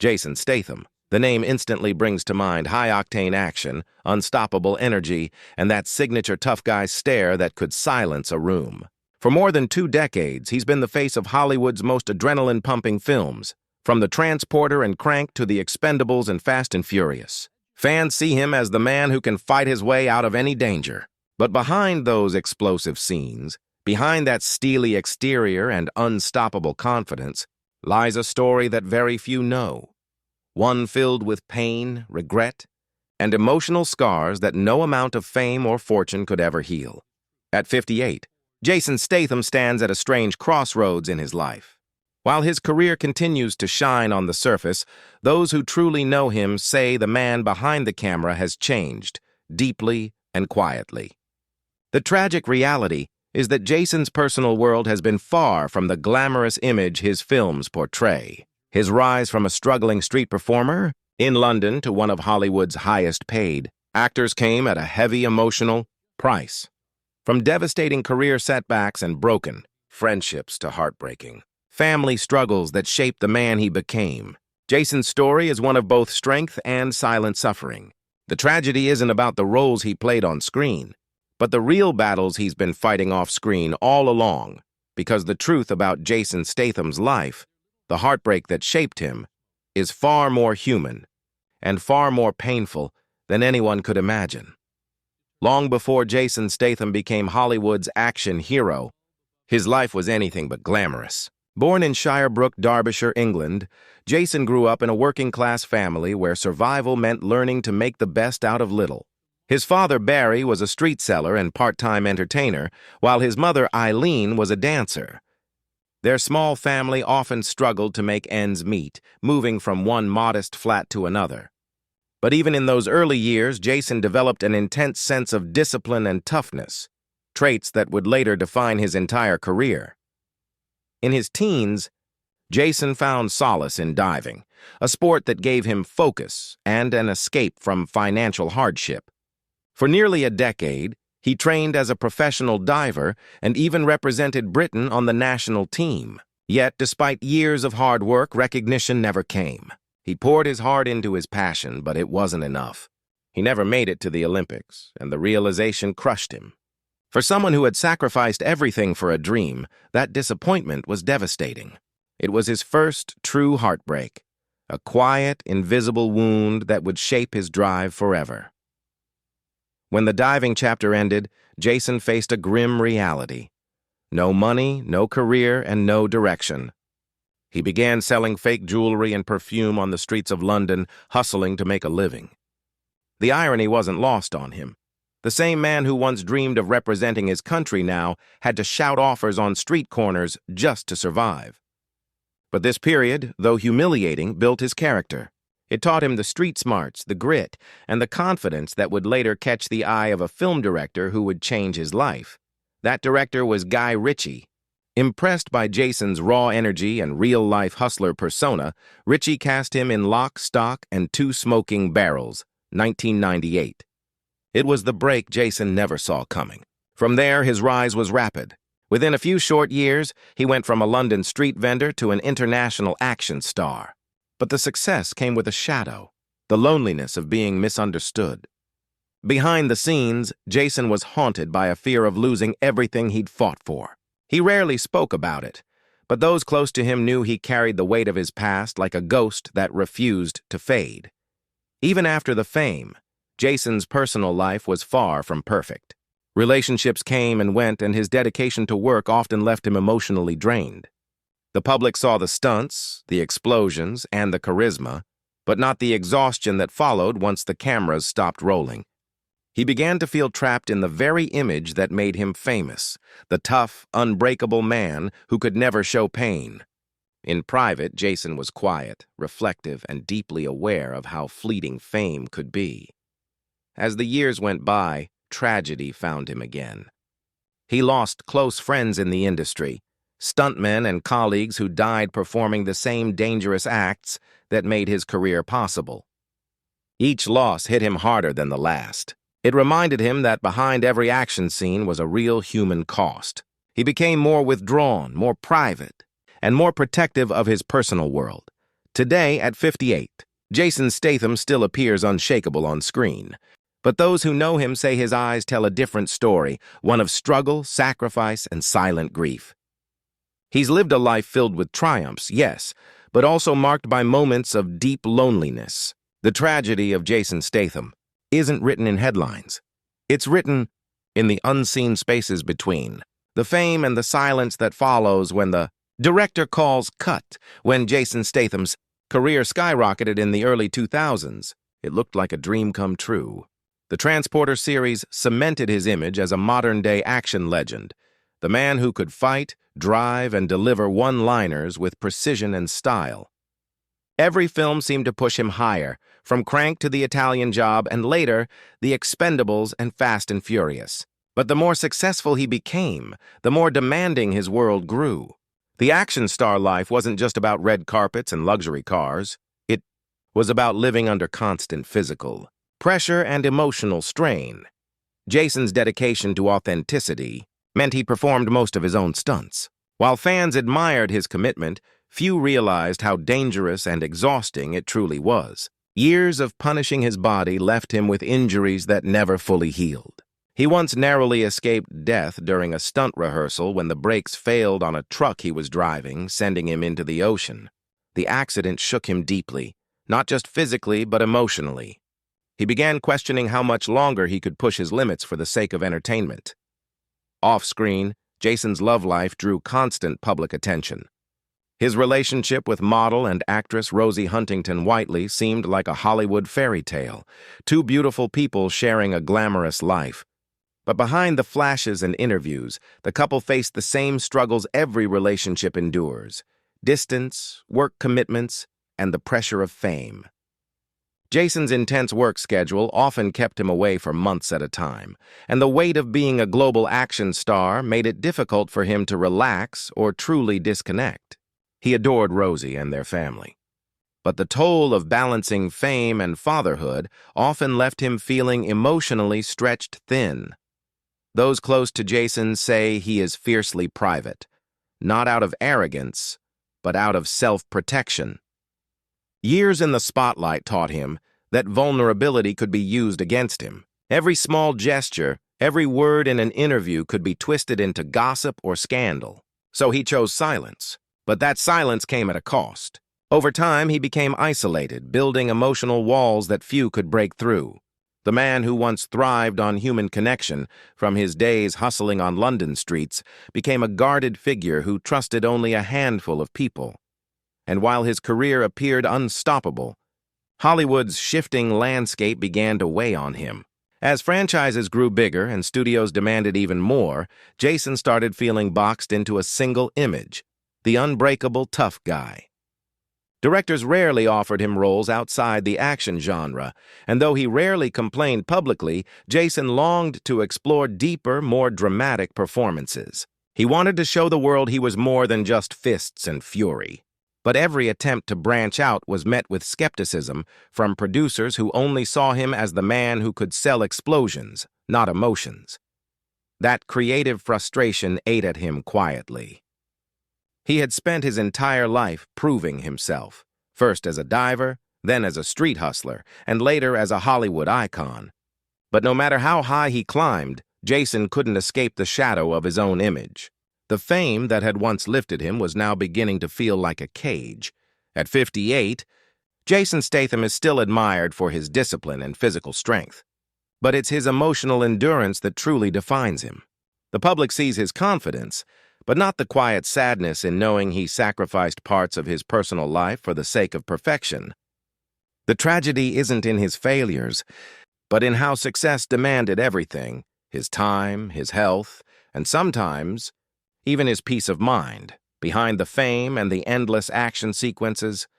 Jason Statham. The name instantly brings to mind high-octane action, unstoppable energy, and that signature tough guy stare that could silence a room. For more than 2 decades, he's been the face of Hollywood's most adrenaline-pumping films, from The Transporter and Crank to The Expendables and Fast and Furious. Fans see him as the man who can fight his way out of any danger. But behind those explosive scenes, behind that steely exterior and unstoppable confidence, lies a story that very few know. One filled with pain, regret, and emotional scars that no amount of fame or fortune could ever heal. At 58, Jason Statham stands at a strange crossroads in his life. While his career continues to shine on the surface, those who truly know him say the man behind the camera has changed, deeply and quietly. The tragic reality is that Jason's personal world has been far from the glamorous image his films portray. His rise from a struggling street performer in London to one of Hollywood's highest-paid actors came at a heavy emotional price. From devastating career setbacks and broken friendships to heartbreaking family struggles that shaped the man he became, Jason's story is one of both strength and silent suffering. The tragedy isn't about the roles he played on screen, but the real battles he's been fighting off-screen all along, because the truth about Jason Statham's life, the heartbreak that shaped him, is far more human and far more painful than anyone could imagine. Long before Jason Statham became Hollywood's action hero, his life was anything but glamorous. Born in Shirebrook, Derbyshire, England, Jason grew up in a working-class family where survival meant learning to make the best out of little. His father, Barry, was a street seller and part-time entertainer, while his mother, Eileen, was a dancer. Their small family often struggled to make ends meet, moving from one modest flat to another. But even in those early years, Jason developed an intense sense of discipline and toughness, traits that would later define his entire career. In his teens, Jason found solace in diving, a sport that gave him focus and an escape from financial hardship. For nearly a decade, he trained as a professional diver and even represented Britain on the national team. Yet, despite years of hard work, recognition never came. He poured his heart into his passion, but it wasn't enough. He never made it to the Olympics, and the realization crushed him. For someone who had sacrificed everything for a dream, that disappointment was devastating. It was his first true heartbreak, a quiet, invisible wound that would shape his drive forever. When the diving chapter ended, Jason faced a grim reality. No money, no career, and no direction. He began selling fake jewelry and perfume on the streets of London, hustling to make a living. The irony wasn't lost on him. The same man who once dreamed of representing his country now had to shout offers on street corners just to survive. But this period, though humiliating, built his character. It taught him the street smarts, the grit, and the confidence that would later catch the eye of a film director who would change his life. That director was Guy Ritchie. Impressed by Jason's raw energy and real-life hustler persona, Ritchie cast him in Lock, Stock, and Two Smoking Barrels, 1998. It was the break Jason never saw coming. From there, his rise was rapid. Within a few short years, he went from a London street vendor to an international action star. But the success came with a shadow, the loneliness of being misunderstood. Behind the scenes, Jason was haunted by a fear of losing everything he'd fought for. He rarely spoke about it, but those close to him knew he carried the weight of his past like a ghost that refused to fade. Even after the fame, Jason's personal life was far from perfect. Relationships came and went, and his dedication to work often left him emotionally drained. The public saw the stunts, the explosions, and the charisma, but not the exhaustion that followed once the cameras stopped rolling. He began to feel trapped in the very image that made him famous, the tough, unbreakable man who could never show pain. In private, Jason was quiet, reflective, and deeply aware of how fleeting fame could be. As the years went by, tragedy found him again. He lost close friends in the industry, stuntmen and colleagues who died performing the same dangerous acts that made his career possible. Each loss hit him harder than the last. It reminded him that behind every action scene was a real human cost. He became more withdrawn, more private, and more protective of his personal world, Today, at 58, Jason Statham still appears unshakable on screen. But those who know him say his eyes tell a different story, one of struggle, sacrifice, and silent grief. He's lived a life filled with triumphs, yes, but also marked by moments of deep loneliness. The tragedy of Jason Statham isn't written in headlines. It's written in the unseen spaces between, the fame and the silence that follows when the director calls cut. When Jason Statham's career skyrocketed in the early 2000s, it looked like a dream come true. The Transporter series cemented his image as a modern-day action legend, the man who could fight, drive, and deliver one-liners with precision and style. Every film seemed to push him higher, from Crank to The Italian Job, and later, The Expendables and Fast and Furious. But the more successful he became, the more demanding his world grew. The action star life wasn't just about red carpets and luxury cars. It was about living under constant physical pressure and emotional strain. Jason's dedication to authenticity meant he performed most of his own stunts. While fans admired his commitment, few realized how dangerous and exhausting it truly was. Years of punishing his body left him with injuries that never fully healed. He once narrowly escaped death during a stunt rehearsal when the brakes failed on a truck he was driving, sending him into the ocean. The accident shook him deeply, not just physically but emotionally. He began questioning how much longer he could push his limits for the sake of entertainment. Off-screen, Jason's love life drew constant public attention. His relationship with model and actress Rosie Huntington-Whiteley seemed like a Hollywood fairy tale, two beautiful people sharing a glamorous life. But behind the flashes and interviews, the couple faced the same struggles every relationship endures: distance, work commitments, and the pressure of fame. Jason's intense work schedule often kept him away for months at a time, and the weight of being a global action star made it difficult for him to relax or truly disconnect. He adored Rosie and their family. But the toll of balancing fame and fatherhood often left him feeling emotionally stretched thin. Those close to Jason say he is fiercely private, not out of arrogance, but out of self-protection. Years in the spotlight taught him that vulnerability could be used against him. Every small gesture, every word in an interview could be twisted into gossip or scandal. So he chose silence. But that silence came at a cost. Over time, he became isolated, building emotional walls that few could break through. The man who once thrived on human connection, from his days hustling on London streets, became a guarded figure who trusted only a handful of people. And while his career appeared unstoppable, Hollywood's shifting landscape began to weigh on him. As franchises grew bigger and studios demanded even more, Jason started feeling boxed into a single image: the unbreakable tough guy. Directors rarely offered him roles outside the action genre, and though he rarely complained publicly, Jason longed to explore deeper, more dramatic performances. He wanted to show the world he was more than just fists and fury. But every attempt to branch out was met with skepticism from producers who only saw him as the man who could sell explosions, not emotions. That creative frustration ate at him quietly. He had spent his entire life proving himself, first as a diver, then as a street hustler, and later as a Hollywood icon. But no matter how high he climbed, Jason couldn't escape the shadow of his own image. The fame that had once lifted him was now beginning to feel like a cage. At 58, Jason Statham is still admired for his discipline and physical strength. But it's his emotional endurance that truly defines him. The public sees his confidence, but not the quiet sadness in knowing he sacrificed parts of his personal life for the sake of perfection. The tragedy isn't in his failures, but in how success demanded everything: his time, his health, and sometimes even his peace of mind. Behind the fame and the endless action sequences,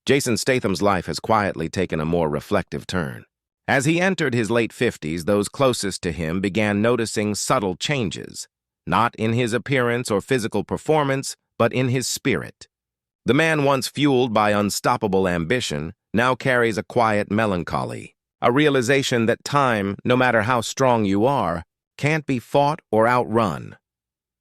Jason Statham's life has quietly taken a more reflective turn. As he entered his late 50s, those closest to him began noticing subtle changes, not in his appearance or physical performance, but in his spirit. The man once fueled by unstoppable ambition now carries a quiet melancholy, a realization that time, no matter how strong you are, can't be fought or outrun.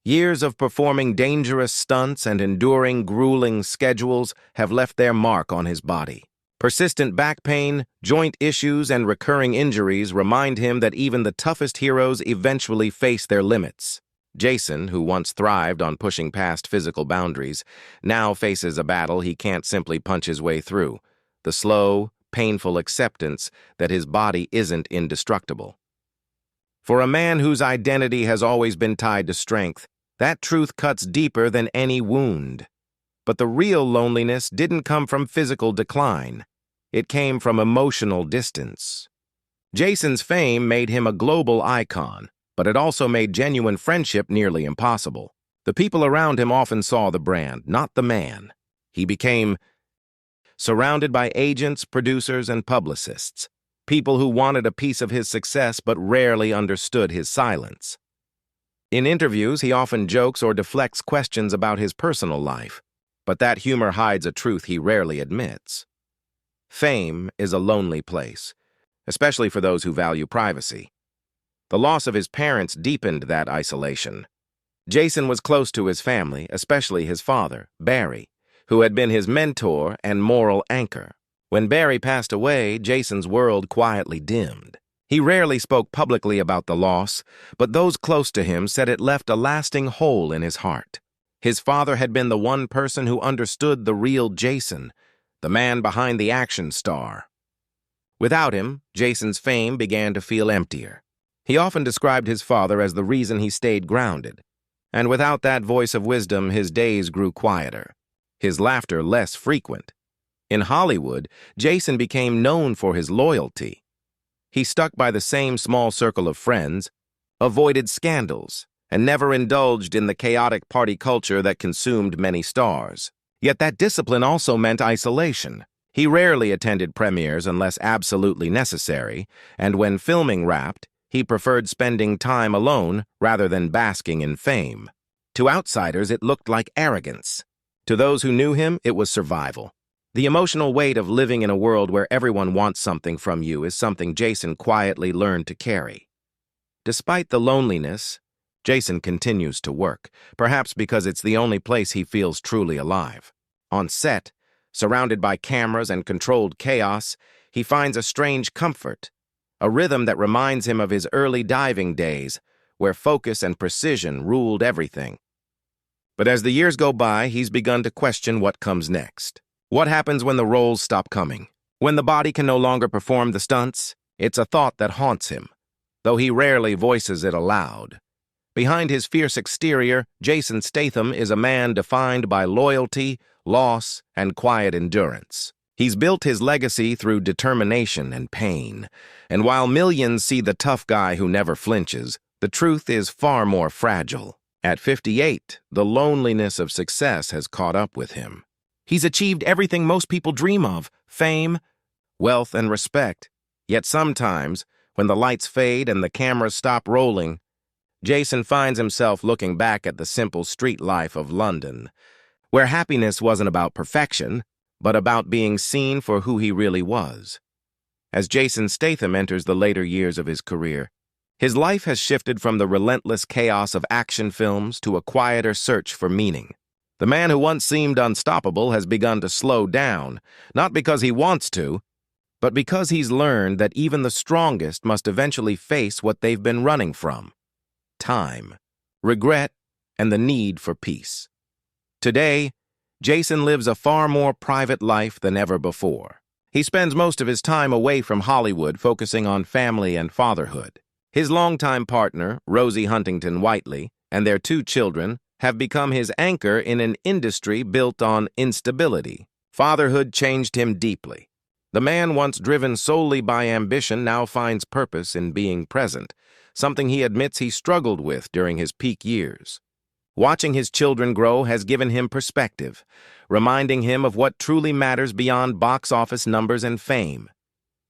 Years of performing dangerous stunts and enduring grueling schedules have left their mark on his body. Persistent back pain, joint issues, and recurring injuries remind him that even the toughest heroes eventually face their limits. Jason, who once thrived on pushing past physical boundaries, now faces a battle he can't simply punch his way through: the slow, painful acceptance that his body isn't indestructible. For a man whose identity has always been tied to strength, that truth cuts deeper than any wound. But the real loneliness didn't come from physical decline. It came from emotional distance. Jason's fame made him a global icon, but it also made genuine friendship nearly impossible. The people around him often saw the brand, not the man. He became surrounded by agents, producers, and publicists, people who wanted a piece of his success but rarely understood his silence. In interviews, he often jokes or deflects questions about his personal life, but that humor hides a truth he rarely admits. Fame is a lonely place, especially for those who value privacy. The loss of his parents deepened that isolation. Jason was close to his family, especially his father, Barry, who had been his mentor and moral anchor. When Barry passed away, Jason's world quietly dimmed. He rarely spoke publicly about the loss, but those close to him said it left a lasting hole in his heart. His father had been the one person who understood the real Jason, the man behind the action star. Without him, Jason's fame began to feel emptier. He often described his father as the reason he stayed grounded, and without that voice of wisdom, his days grew quieter, his laughter less frequent. In Hollywood, Jason became known for his loyalty. He stuck by the same small circle of friends, avoided scandals, and never indulged in the chaotic party culture that consumed many stars. Yet that discipline also meant isolation. He rarely attended premieres unless absolutely necessary, and when filming wrapped, he preferred spending time alone rather than basking in fame. To outsiders, it looked like arrogance. To those who knew him, it was survival. The emotional weight of living in a world where everyone wants something from you is something Jason quietly learned to carry. Despite the loneliness, Jason continues to work, perhaps because it's the only place he feels truly alive. On set, surrounded by cameras and controlled chaos, he finds a strange comfort, a rhythm that reminds him of his early diving days, where focus and precision ruled everything. But as the years go by, he's begun to question what comes next. What happens when the roles stop coming? When the body can no longer perform the stunts? It's a thought that haunts him, though he rarely voices it aloud. Behind his fierce exterior, Jason Statham is a man defined by loyalty, loss, and quiet endurance. He's built his legacy through determination and pain, and while millions see the tough guy who never flinches, the truth is far more fragile. At 58, the loneliness of success has caught up with him. He's achieved everything most people dream of: fame, wealth, and respect. Yet sometimes, when the lights fade and the cameras stop rolling, Jason finds himself looking back at the simple street life of London, where happiness wasn't about perfection, but about being seen for who he really was. As Jason Statham enters the later years of his career, his life has shifted from the relentless chaos of action films to a quieter search for meaning. The man who once seemed unstoppable has begun to slow down, not because he wants to, but because he's learned that even the strongest must eventually face what they've been running from: time, regret, and the need for peace. Today, Jason lives a far more private life than ever before. He spends most of his time away from Hollywood, focusing on family and fatherhood. His longtime partner, Rosie Huntington-Whiteley, and their 2 children have become his anchor in an industry built on instability. Fatherhood changed him deeply. The man once driven solely by ambition now finds purpose in being present, something he admits he struggled with during his peak years. Watching his children grow has given him perspective, reminding him of what truly matters beyond box office numbers and fame.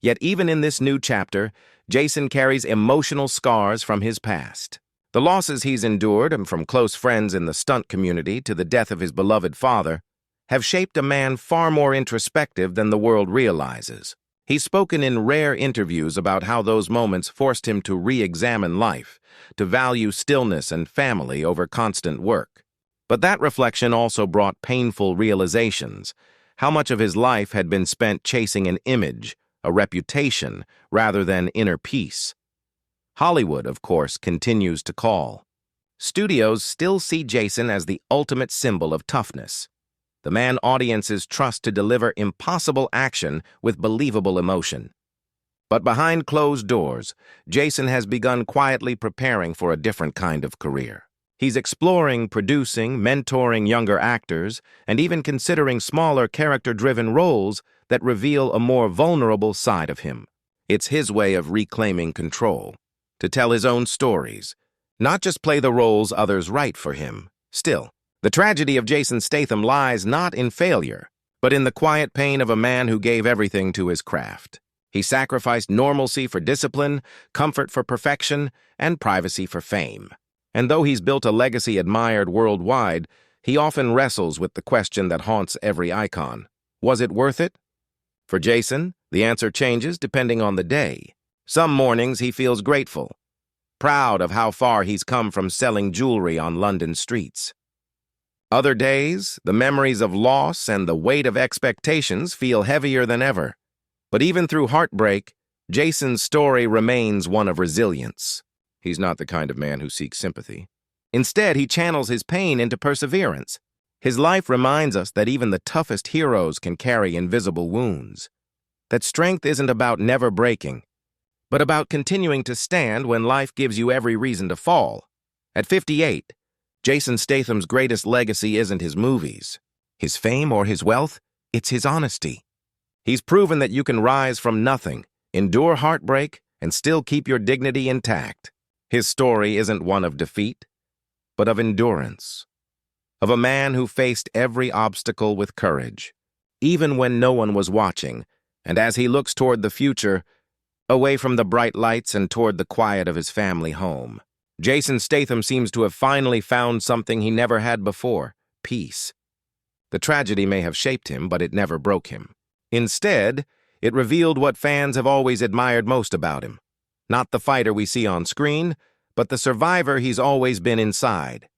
Yet even in this new chapter, Jason carries emotional scars from his past. The losses he's endured, from close friends in the stunt community to the death of his beloved father, have shaped a man far more introspective than the world realizes. He's spoken in rare interviews about how those moments forced him to re-examine life, to value stillness and family over constant work. But that reflection also brought painful realizations. How much of his life had been spent chasing an image, a reputation, rather than inner peace. Hollywood, of course, continues to call. Studios still see Jason as the ultimate symbol of toughness, the man audiences trust to deliver impossible action with believable emotion. But behind closed doors, Jason has begun quietly preparing for a different kind of career. He's exploring, producing, mentoring younger actors, and even considering smaller character-driven roles that reveal a more vulnerable side of him. It's his way of reclaiming control, to tell his own stories, not just play the roles others write for him. Still, the tragedy of Jason Statham lies not in failure, but in the quiet pain of a man who gave everything to his craft. He sacrificed normalcy for discipline, comfort for perfection, and privacy for fame. And though he's built a legacy admired worldwide, he often wrestles with the question that haunts every icon. Was it worth it? For Jason, the answer changes depending on the day. Some mornings he feels grateful, proud of how far he's come from selling jewelry on London streets. Other days, the memories of loss and the weight of expectations feel heavier than ever. But even through heartbreak, Jason's story remains one of resilience. He's not the kind of man who seeks sympathy. Instead, he channels his pain into perseverance. His life reminds us that even the toughest heroes can carry invisible wounds. That strength isn't about never breaking, but about continuing to stand when life gives you every reason to fall. At 58, Jason Statham's greatest legacy isn't his movies, his fame, or his wealth. It's his honesty. He's proven that you can rise from nothing, endure heartbreak, and still keep your dignity intact. His story isn't one of defeat, but of endurance. Of a man who faced every obstacle with courage, even when no one was watching, and as he looks toward the future, away from the bright lights and toward the quiet of his family home. Jason Statham seems to have finally found something he never had before: peace. The tragedy may have shaped him, but it never broke him. Instead, it revealed what fans have always admired most about him. Not the fighter we see on screen, but the survivor he's always been inside.